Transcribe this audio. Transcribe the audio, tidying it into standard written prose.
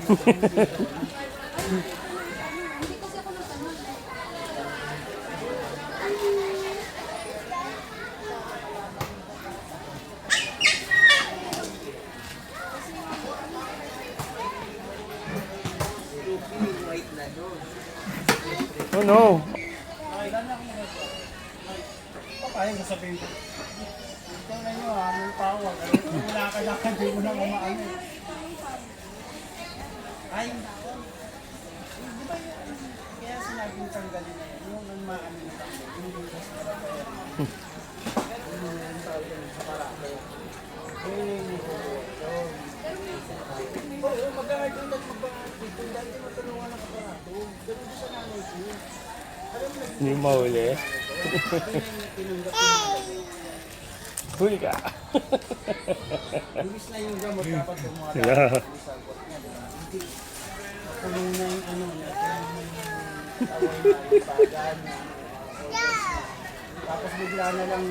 Oh no! Papayag sa sabihin ko. Ito na nyo ha, may pawag. Wala ka na, hindi mo na kumaan eh. Ay, di ba yun? Kaya sinabing tanggalin na yan. Yung maano na tanggalin. Yung bukas na lang kaya. Yung tawag na sa parako. Oo, mag-aartin at mag-aartin. Kung dati matulungan ng kaparato, ganun sa nanay ko. Hindi mahuli. Huli ka. Imbis na yung gamot dapat yung mga Yeah. dapat isagot niya. Nakulong na yung ano, nakulong na yung tawag na yung bagan. Tapos bigla na lang